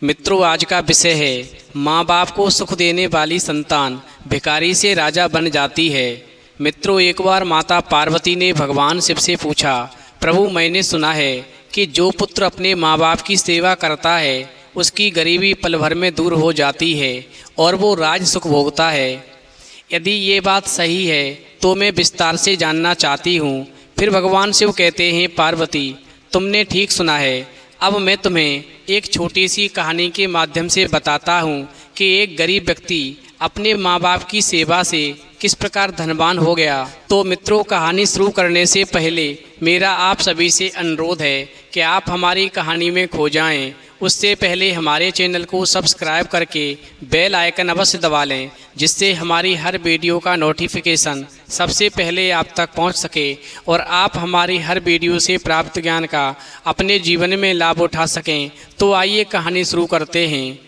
मित्रों, आज का विषय है माँ बाप को सुख देने वाली संतान भिखारी से राजा बन जाती है। मित्रों, एक बार माता पार्वती ने भगवान शिव से पूछा, प्रभु मैंने सुना है कि जो पुत्र अपने माँ बाप की सेवा करता है उसकी गरीबी पल भर में दूर हो जाती है और वो राज सुख भोगता है। यदि ये बात सही है तो मैं विस्तार से जानना चाहती हूँ। फिर भगवान शिव कहते हैं, पार्वती तुमने ठीक सुना है। अब मैं तुम्हें एक छोटी सी कहानी के माध्यम से बताता हूँ कि एक गरीब व्यक्ति अपने माँ बाप की सेवा से किस प्रकार धनवान हो गया। तो मित्रों, कहानी शुरू करने से पहले मेरा आप सभी से अनुरोध है कि आप हमारी कहानी में खो जाएं। उससे पहले हमारे चैनल को सब्सक्राइब करके बेल आइकन अवश्य दबा लें, जिससे हमारी हर वीडियो का नोटिफिकेशन सबसे पहले आप तक पहुंच सके और आप हमारी हर वीडियो से प्राप्त ज्ञान का अपने जीवन में लाभ उठा सकें। तो आइए कहानी शुरू करते हैं।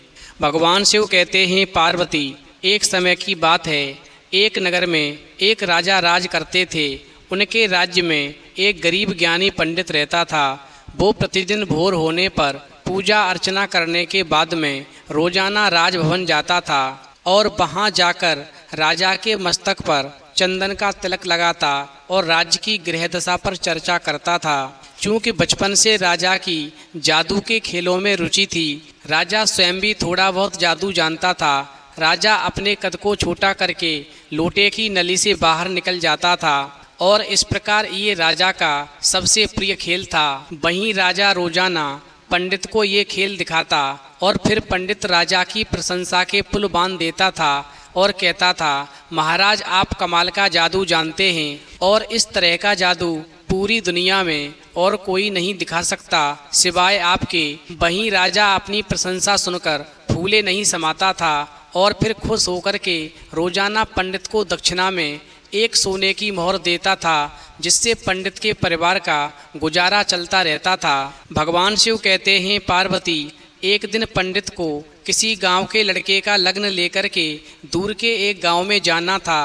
भगवान शिव कहते हैं, पार्वती एक समय की बात है, एक नगर में एक राजा राज करते थे। उनके राज्य में एक गरीब ज्ञानी पंडित रहता था। वो प्रतिदिन भोर होने पर पूजा अर्चना करने के बाद में रोजाना राजभवन जाता था और वहां जाकर राजा के मस्तक पर चंदन का तिलक लगाता और राज्य की गृहदशा पर चर्चा करता था। चूँकि बचपन से राजा की जादू के खेलों में रुचि थी, राजा स्वयं भी थोड़ा बहुत जादू जानता था। राजा अपने कद को छोटा करके लोटे की नली से बाहर निकल जाता था और इस प्रकार ये राजा का सबसे प्रिय खेल था। वहीं राजा रोजाना पंडित को ये खेल दिखाता और फिर पंडित राजा की प्रशंसा के पुल बांध देता था और कहता था, महाराज आप कमाल का जादू जानते हैं और इस तरह का जादू पूरी दुनिया में और कोई नहीं दिखा सकता सिवाय आपके। वहीं राजा अपनी प्रशंसा सुनकर फूले नहीं समाता था और फिर खुश होकर के रोजाना पंडित को दक्षिणा में एक सोने की मोहर देता था, जिससे पंडित के परिवार का गुजारा चलता रहता था। भगवान शिव कहते हैं, पार्वती एक दिन पंडित को किसी गांव के लड़के का लग्न लेकर के दूर के एक गांव में जाना था।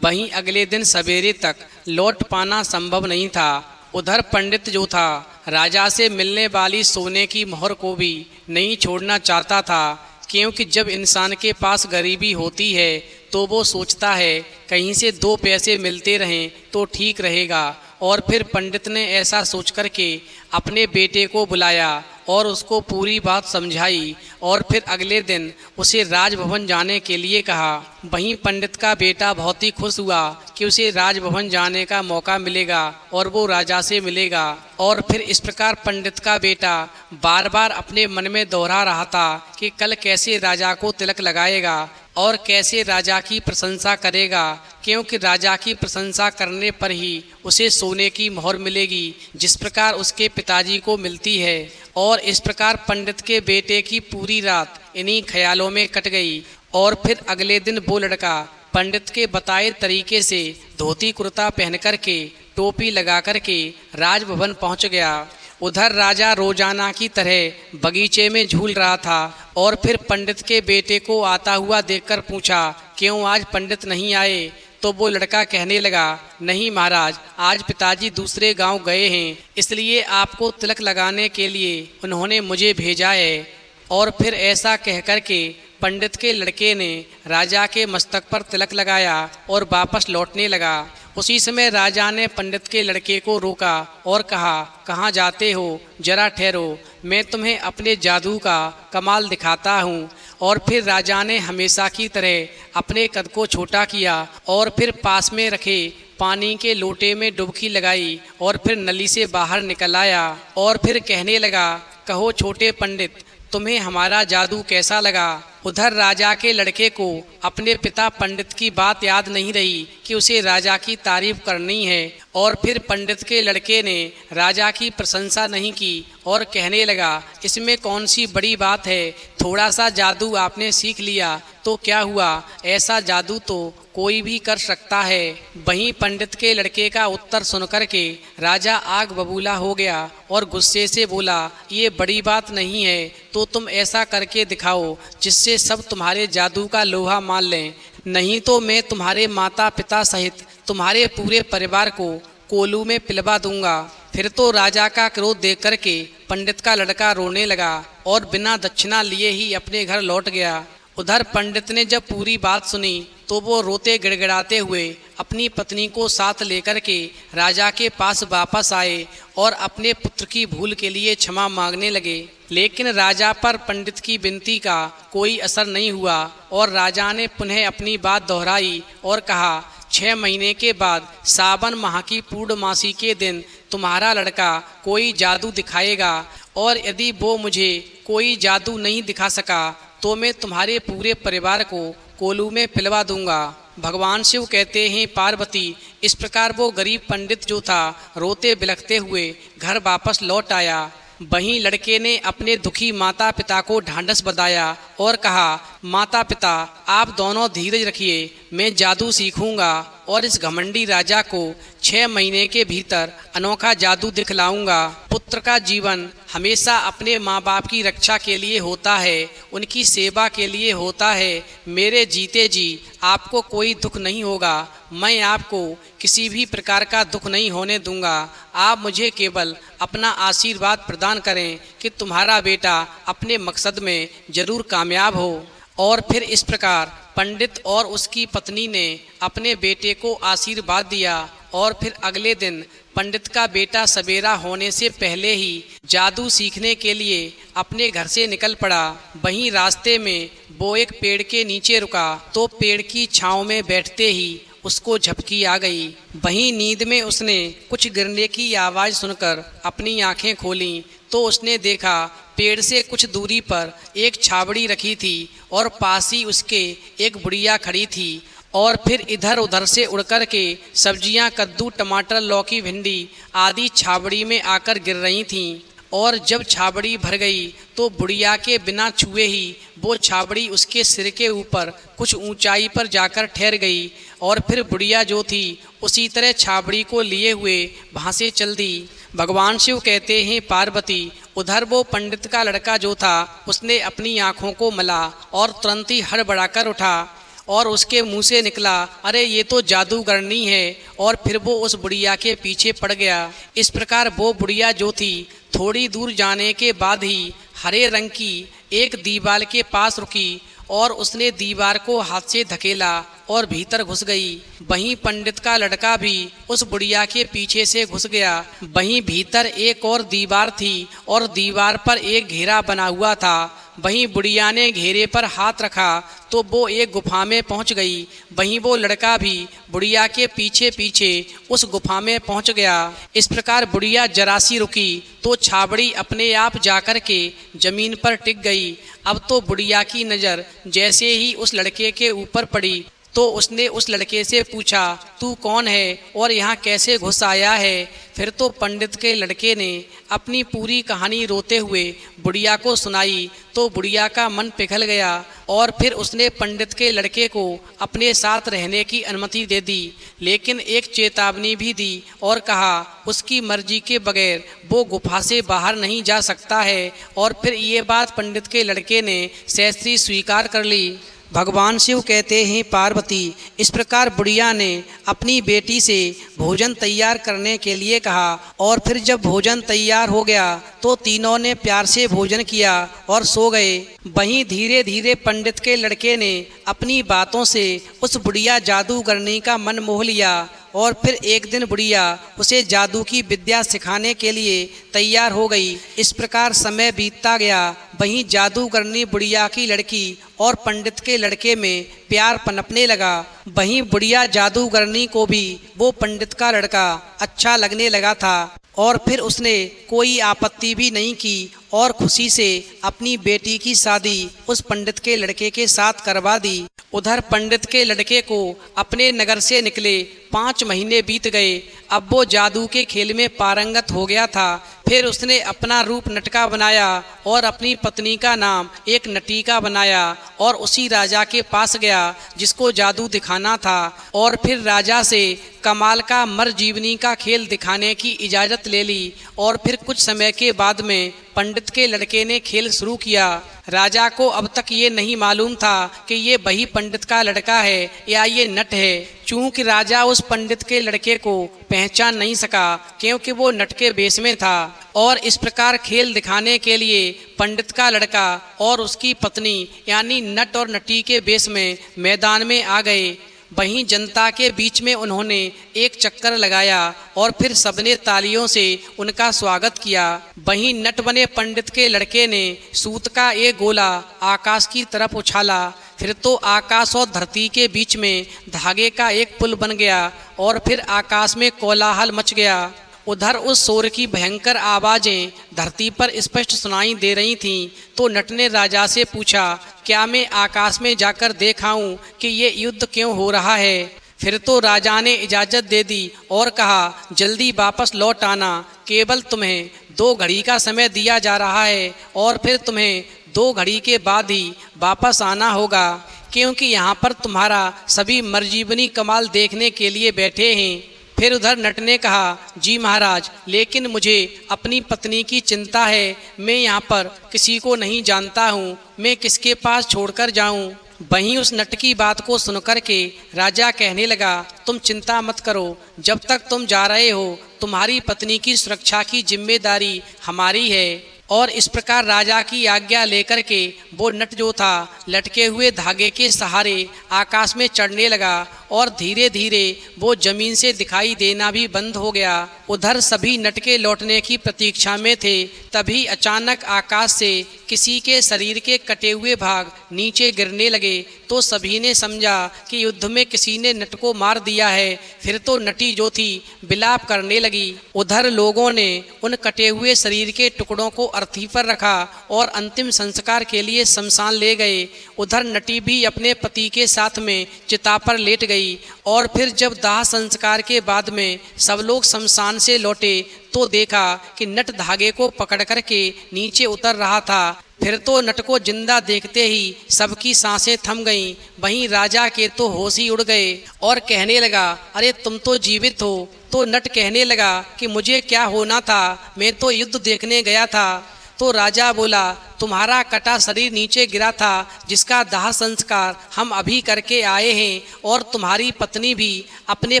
वहीं अगले दिन सवेरे तक लौट पाना संभव नहीं था। उधर पंडित जो था राजा से मिलने वाली सोने की मोहर को भी नहीं छोड़ना चाहता था, क्योंकि जब इंसान के पास गरीबी होती है तो वो सोचता है कहीं से दो पैसे मिलते रहें तो ठीक रहेगा। और फिर पंडित ने ऐसा सोच कर के अपने बेटे को बुलाया और उसको पूरी बात समझाई और फिर अगले दिन उसे राजभवन जाने के लिए कहा। वहीं पंडित का बेटा बहुत ही खुश हुआ कि उसे राजभवन जाने का मौका मिलेगा और वो राजा से मिलेगा। और फिर इस प्रकार पंडित का बेटा बार बार अपने मन में दोहरा रहा था कि कल कैसे राजा को तिलक लगाएगा और कैसे राजा की प्रशंसा करेगा, क्योंकि राजा की प्रशंसा करने पर ही उसे सोने की मोहर मिलेगी, जिस प्रकार उसके पिताजी को मिलती है। और इस प्रकार पंडित के बेटे की पूरी रात इन्हीं ख्यालों में कट गई। और फिर अगले दिन वो लड़का पंडित के बताए तरीके से धोती कुर्ता पहन कर के टोपी लगा कर के राजभवन पहुंच गया। उधर राजा रोजाना की तरह बगीचे में झूल रहा था और फिर पंडित के बेटे को आता हुआ देखकर पूछा, क्यों आज पंडित नहीं आए? तो वो लड़का कहने लगा, नहीं महाराज, आज पिताजी दूसरे गांव गए हैं, इसलिए आपको तिलक लगाने के लिए उन्होंने मुझे भेजा है। और फिर ऐसा कहकर के पंडित के लड़के ने राजा के मस्तक पर तिलक लगाया और वापस लौटने लगा। उसी समय राजा ने पंडित के लड़के को रोका और कहा, कहाँ जाते हो? जरा ठहरो, मैं तुम्हें अपने जादू का कमाल दिखाता हूँ। और फिर राजा ने हमेशा की तरह अपने कद को छोटा किया और फिर पास में रखे पानी के लोटे में डुबकी लगाई और फिर नली से बाहर निकल आया और फिर कहने लगा, कहो छोटे पंडित, तुम्हें हमारा जादू कैसा लगा? उधर राजा के लड़के को अपने पिता पंडित की बात याद नहीं रही कि उसे राजा की तारीफ करनी है। और फिर पंडित के लड़के ने राजा की प्रशंसा नहीं की और कहने लगा, इसमें कौन सी बड़ी बात है, थोड़ा सा जादू आपने सीख लिया तो क्या हुआ, ऐसा जादू तो कोई भी कर सकता है। वहीं पंडित के लड़के का उत्तर सुनकर के राजा आग बबूला हो गया और गुस्से से बोला, ये बड़ी बात नहीं है, तो तुम ऐसा करके दिखाओ जिससे सब तुम्हारे जादू का लोहा मान लें, नहीं तो मैं तुम्हारे माता पिता सहित तुम्हारे पूरे परिवार को कोलू में पिलवा दूंगा। फिर तो राजा का क्रोध देख करके पंडित का लड़का रोने लगा और बिना दक्षिणा लिए ही अपने घर लौट गया। उधर पंडित ने जब पूरी बात सुनी तो वो रोते गिड़गिड़ाते हुए अपनी पत्नी को साथ लेकर के राजा के पास वापस आए और अपने पुत्र की भूल के लिए क्षमा मांगने लगे। लेकिन राजा पर पंडित की विनती का कोई असर नहीं हुआ और राजा ने पुनः अपनी बात दोहराई और कहा, 6 महीने के बाद सावन माह की पूर्णमासी के दिन तुम्हारा लड़का कोई जादू दिखाएगा और यदि वो मुझे कोई जादू नहीं दिखा सका तो मैं तुम्हारे पूरे परिवार को कोलू में पिलवा दूंगा। भगवान शिव कहते हैं, पार्वती, इस प्रकार वो गरीब पंडित जो था रोते बिलखते हुए घर वापस लौट आया। वहीं लड़के ने अपने दुखी माता पिता को ढांढस बंधाया और कहा, माता पिता आप दोनों धीरज रखिए, मैं जादू सीखूंगा और इस घमंडी राजा को 6 महीने के भीतर अनोखा जादू दिखलाऊंगा। पुत्र का जीवन हमेशा अपने माँ बाप की रक्षा के लिए होता है, उनकी सेवा के लिए होता है। मेरे जीते जी आपको कोई दुख नहीं होगा, मैं आपको किसी भी प्रकार का दुख नहीं होने दूंगा। आप मुझे केवल अपना आशीर्वाद प्रदान करें कि तुम्हारा बेटा अपने मकसद में जरूर कामयाब हो। और फिर इस प्रकार पंडित और उसकी पत्नी ने अपने बेटे को आशीर्वाद दिया और फिर अगले दिन पंडित का बेटा सवेरा होने से पहले ही जादू सीखने के लिए अपने घर से निकल पड़ा। वहीं रास्ते में वो एक पेड़ के नीचे रुका तो पेड़ की छांव में बैठते ही उसको झपकी आ गई। वहीं नींद में उसने कुछ गिरने की आवाज़ सुनकर अपनी आंखें खोलीं तो उसने देखा पेड़ से कुछ दूरी पर एक छाबड़ी रखी थी और पास ही उसके एक बुढ़िया खड़ी थी और फिर इधर उधर से उड़कर के सब्जियां, कद्दू, टमाटर, लौकी, भिंडी आदि छाबड़ी में आकर गिर रही थीं। और जब छाबड़ी भर गई तो बुढ़िया के बिना छुए ही वो छाबड़ी उसके सिर के ऊपर कुछ ऊंचाई पर जाकर ठहर गई और फिर बुढ़िया जो थी उसी तरह छाबड़ी को लिए हुए वहाँ से चल दी। भगवान शिव कहते हैं, पार्वती, उधर वो पंडित का लड़का जो था उसने अपनी आँखों को मला और तुरंत ही हड़बड़ाकर उठा और उसके मुंह से निकला, अरे ये तो जादूगरनी है। और फिर वो उस बुढ़िया के पीछे पड़ गया। इस प्रकार वो बुढ़िया जो थी थोड़ी दूर जाने के बाद ही हरे रंग की एक दीवार के पास रुकी और उसने दीवार को हाथ से धकेला और भीतर घुस गई। वहीं पंडित का लड़का भी उस बुढ़िया के पीछे से घुस गया। वहीं भीतर एक और दीवार थी और दीवार पर एक घेरा बना हुआ था। वहीं बुढ़िया ने घेरे पर हाथ रखा तो वो एक गुफा में पहुंच गई। वहीं वो लड़का भी बुढ़िया के पीछे पीछे उस गुफा में पहुंच गया। इस प्रकार बुढ़िया जरा सी रुकी तो छाबड़ी अपने आप जाकर के जमीन पर टिक गई। अब तो बुढ़िया की नज़र जैसे ही उस लड़के के ऊपर पड़ी तो उसने उस लड़के से पूछा, तू कौन है और यहाँ कैसे घुस आया है? फिर तो पंडित के लड़के ने अपनी पूरी कहानी रोते हुए बुढ़िया को सुनाई तो बुढ़िया का मन पिघल गया और फिर उसने पंडित के लड़के को अपने साथ रहने की अनुमति दे दी, लेकिन एक चेतावनी भी दी और कहा उसकी मर्जी के बगैर वो गुफा से बाहर नहीं जा सकता है। और फिर ये बात पंडित के लड़के ने सहस्त्री स्वीकार कर ली। भगवान शिव कहते हैं, पार्वती, इस प्रकार बुढ़िया ने अपनी बेटी से भोजन तैयार करने के लिए कहा और फिर जब भोजन तैयार हो गया तो तीनों ने प्यार से भोजन किया और सो गए। वहीं धीरे धीरे पंडित के लड़के ने अपनी बातों से उस बुढ़िया जादूगरनी का मन मोह लिया और फिर एक दिन बुढ़िया उसे जादू की विद्या सिखाने के लिए तैयार हो गई। इस प्रकार समय बीतता गया। वहीं जादूगरनी बुढ़िया की लड़की और पंडित के लड़के में प्यार पनपने लगा। वहीं बुढ़िया जादूगरनी को भी वो पंडित का लड़का अच्छा लगने लगा था और फिर उसने कोई आपत्ति भी नहीं की और खुशी से अपनी बेटी की शादी उस पंडित के लड़के के साथ करवा दी। उधर पंडित के लड़के को अपने नगर से निकले 5 महीने बीत गए। अब वो जादू के खेल में पारंगत हो गया था। फिर उसने अपना रूप नटका बनाया और अपनी पत्नी का नाम एक नटिका बनाया और उसी राजा के पास गया जिसको जादू दिखाना था और फिर राजा से कमाल का मरजीवनी का खेल दिखाने की इजाज़त ले ली और फिर कुछ समय के बाद में पंडित के लड़के ने खेल शुरू किया। राजा को अब तक ये नहीं मालूम था कि ये वही पंडित का लड़का है या ये नट है। चूंकि राजा उस पंडित के लड़के को पहचान नहीं सका क्योंकि वो नट के वेश में था, और इस प्रकार खेल दिखाने के लिए पंडित का लड़का और उसकी पत्नी यानी नट और नटी के वेश में मैदान में आ गए। वहीं जनता के बीच में उन्होंने एक चक्कर लगाया और फिर सबने तालियों से उनका स्वागत किया। वहीं नट बने पंडित के लड़के ने सूत का एक गोला आकाश की तरफ उछाला। फिर तो आकाश और धरती के बीच में धागे का एक पुल बन गया और फिर आकाश में कोलाहल मच गया। उधर उस शोर की भयंकर आवाजें धरती पर स्पष्ट सुनाई दे रही थीं। तो नट ने राजा से पूछा, क्या मैं आकाश में जाकर देखाऊं कि ये युद्ध क्यों हो रहा है? फिर तो राजा ने इजाज़त दे दी और कहा, जल्दी वापस लौट आना। केवल तुम्हें 2 घड़ी का समय दिया जा रहा है और फिर तुम्हें 2 घड़ी के बाद ही वापस आना होगा, क्योंकि यहाँ पर तुम्हारा सभी मरजीवनी कमाल देखने के लिए बैठे हैं। फिर उधर नट ने कहा, जी महाराज, लेकिन मुझे अपनी पत्नी की चिंता है। मैं यहाँ पर किसी को नहीं जानता हूँ, मैं किसके पास छोड़कर जाऊँ? वहीं उस नट की बात को सुनकर के राजा कहने लगा, तुम चिंता मत करो, जब तक तुम जा रहे हो तुम्हारी पत्नी की सुरक्षा की जिम्मेदारी हमारी है। और इस प्रकार राजा की आज्ञा लेकर के वो नट जो था लटके हुए धागे के सहारे आकाश में चढ़ने लगा और धीरे धीरे वो जमीन से दिखाई देना भी बंद हो गया। उधर सभी नट के लौटने की प्रतीक्षा में थे। तभी अचानक आकाश से किसी के शरीर के कटे हुए भाग नीचे गिरने लगे। तो सभी ने समझा कि युद्ध में किसी ने नट को मार दिया है। फिर तो नटी जो थी विलाप करने लगी। उधर लोगों ने उन कटे हुए शरीर के टुकड़ों को अर्थी पर रखा और अंतिम संस्कार के लिए शमशान ले गए। उधर नटी भी अपने पति के साथ में चिता पर लेट गई। और फिर जब दाह संस्कार के बाद में सब लोग शमशान से लौटे तो देखा कि नट धागे को पकड़ करके नीचे उतर रहा था। फिर तो नट को जिंदा देखते ही सबकी सांसें थम गईं। वहीं राजा के तो होश ही उड़ गए और कहने लगा, अरे तुम तो जीवित हो। तो नट कहने लगा कि मुझे क्या होना था, मैं तो युद्ध देखने गया था। तो राजा बोला, तुम्हारा कटा शरीर नीचे गिरा था जिसका दाह संस्कार हम अभी करके आए हैं, और तुम्हारी पत्नी भी अपने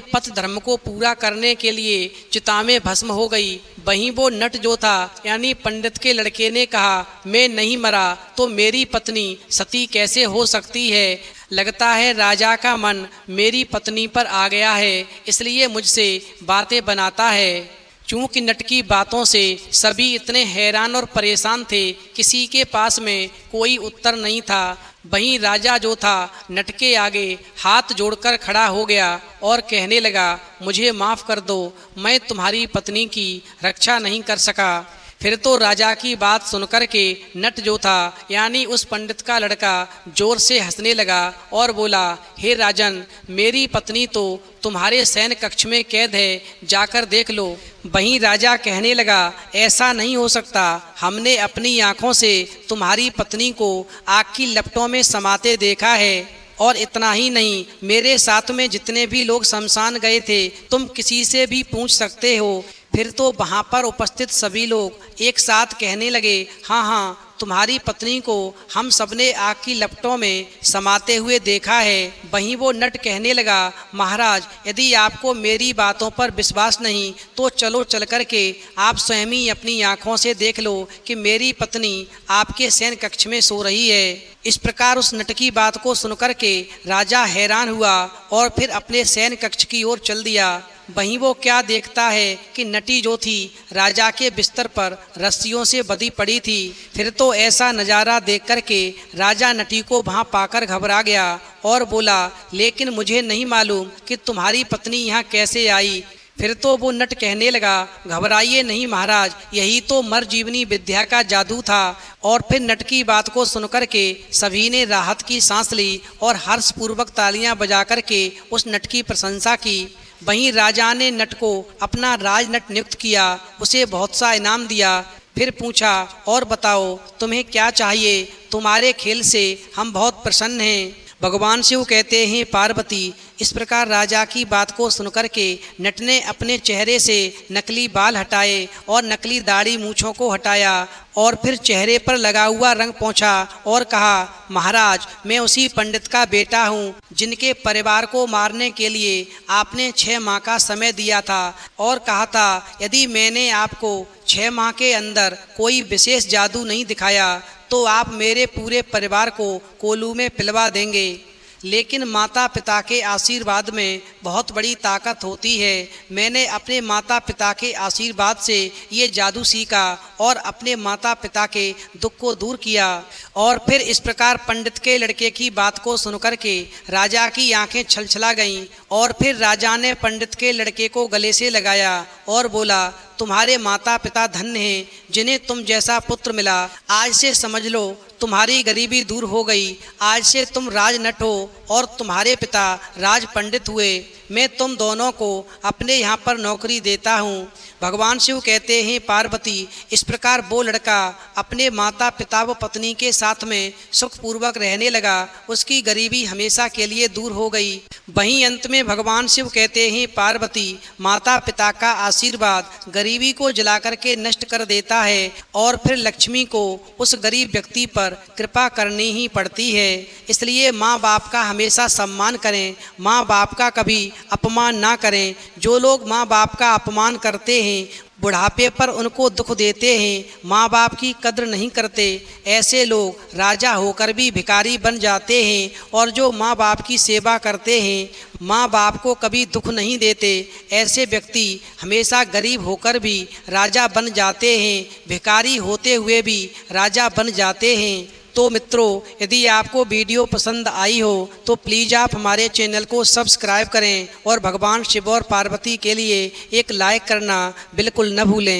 पथ धर्म को पूरा करने के लिए चिता में भस्म हो गई। वहीं वो नट जो था यानी पंडित के लड़के ने कहा, मैं नहीं मरा तो मेरी पत्नी सती कैसे हो सकती है? लगता है राजा का मन मेरी पत्नी पर आ गया है, इसलिए मुझसे बातें बनाता है। चूँकि नट की बातों से सभी इतने हैरान और परेशान थे, किसी के पास में कोई उत्तर नहीं था। वहीं राजा जो था नट के आगे हाथ जोड़कर खड़ा हो गया और कहने लगा, मुझे माफ़ कर दो, मैं तुम्हारी पत्नी की रक्षा नहीं कर सका। फिर तो राजा की बात सुनकर के नट जो था यानी उस पंडित का लड़का जोर से हंसने लगा और बोला, हे राजन, मेरी पत्नी तो तुम्हारे सैन्य कक्ष में कैद है, जाकर देख लो। वहीं राजा कहने लगा, ऐसा नहीं हो सकता, हमने अपनी आँखों से तुम्हारी पत्नी को आग की लपटों में समाते देखा है। और इतना ही नहीं, मेरे साथ में जितने भी लोग शमशान गए थे तुम किसी से भी पूछ सकते हो। फिर तो वहाँ पर उपस्थित सभी लोग एक साथ कहने लगे, हाँ हाँ, तुम्हारी पत्नी को हम सबने आग की लपटों में समाते हुए देखा है। वहीं वो नट कहने लगा, महाराज, यदि आपको मेरी बातों पर विश्वास नहीं तो चलो चल कर के आप स्वयं ही अपनी आँखों से देख लो कि मेरी पत्नी आपके शयन कक्ष में सो रही है। इस प्रकार उस नट की बात को सुनकर के राजा हैरान हुआ और फिर अपने शयन कक्ष की ओर चल दिया। वहीं वो क्या देखता है कि नटी जो थी राजा के बिस्तर पर रस्सियों से बंधी पड़ी थी। फिर तो ऐसा नज़ारा देख कर के राजा नटी को वहाँ पाकर घबरा गया और बोला, लेकिन मुझे नहीं मालूम कि तुम्हारी पत्नी यहाँ कैसे आई। फिर तो वो नट कहने लगा, घबराइए नहीं महाराज, यही तो मरजीवनी विद्या का जादू था। और फिर नट की बात को सुनकर के सभी ने राहत की सांस ली और हर्षपूर्वक तालियां बजाकर के उस नट की प्रशंसा की। वहीं राजा ने नट को अपना राजनट नियुक्त किया, उसे बहुत सा इनाम दिया। फिर पूछा, और बताओ तुम्हें क्या चाहिए? तुम्हारे खेल से हम बहुत प्रसन्न हैं। भगवान शिव कहते हैं, पार्वती, इस प्रकार राजा की बात को सुनकर के नट ने अपने चेहरे से नकली बाल हटाए और नकली दाढ़ी मूछों को हटाया और फिर चेहरे पर लगा हुआ रंग पोंछा और कहा, महाराज, मैं उसी पंडित का बेटा हूँ जिनके परिवार को मारने के लिए आपने 6 माह का समय दिया था और कहा था यदि मैंने आपको 6 माह के अंदर कोई विशेष जादू नहीं दिखाया तो आप मेरे पूरे परिवार को कोलू में पिलवा देंगे। लेकिन माता पिता के आशीर्वाद में बहुत बड़ी ताकत होती है। मैंने अपने माता पिता के आशीर्वाद से ये जादू सीखा और अपने माता पिता के दुख को दूर किया। और फिर इस प्रकार पंडित के लड़के की बात को सुनकर के राजा की आंखें छलछला गईं और फिर राजा ने पंडित के लड़के को गले से लगाया और बोला, तुम्हारे माता पिता धन्य हैं जिन्हें तुम जैसा पुत्र मिला। आज से समझ लो तुम्हारी गरीबी दूर हो गई। आज से तुम राजनट हो और तुम्हारे पिता राज पंडित हुए। मैं तुम दोनों को अपने यहाँ पर नौकरी देता हूँ। भगवान शिव कहते हैं, पार्वती, इस प्रकार वो लड़का अपने माता पिता व पत्नी के साथ में सुखपूर्वक रहने लगा। उसकी गरीबी हमेशा के लिए दूर हो गई। वहीं अंत में भगवान शिव कहते हैं, पार्वती, माता पिता का आशीर्वाद गरीबी को जला करके नष्ट कर देता है और फिर लक्ष्मी को उस गरीब व्यक्ति पर कृपा करनी ही पड़ती है। इसलिए माँ बाप का हमेशा सम्मान करें, माँ बाप का कभी अपमान ना करें। जो लोग माँ बाप का अपमान करते हैं, बुढ़ापे पर उनको दुख देते हैं, माँ बाप की कद्र नहीं करते, ऐसे लोग राजा होकर भी भिखारी बन जाते हैं। और जो माँ बाप की सेवा करते हैं, माँ बाप को कभी दुख नहीं देते, ऐसे व्यक्ति हमेशा गरीब होकर भी राजा बन जाते हैं, भिखारी होते हुए भी राजा बन जाते हैं। तो मित्रों, यदि आपको वीडियो पसंद आई हो तो प्लीज़ आप हमारे चैनल को सब्सक्राइब करें और भगवान शिव और पार्वती के लिए एक लाइक करना बिल्कुल न भूलें।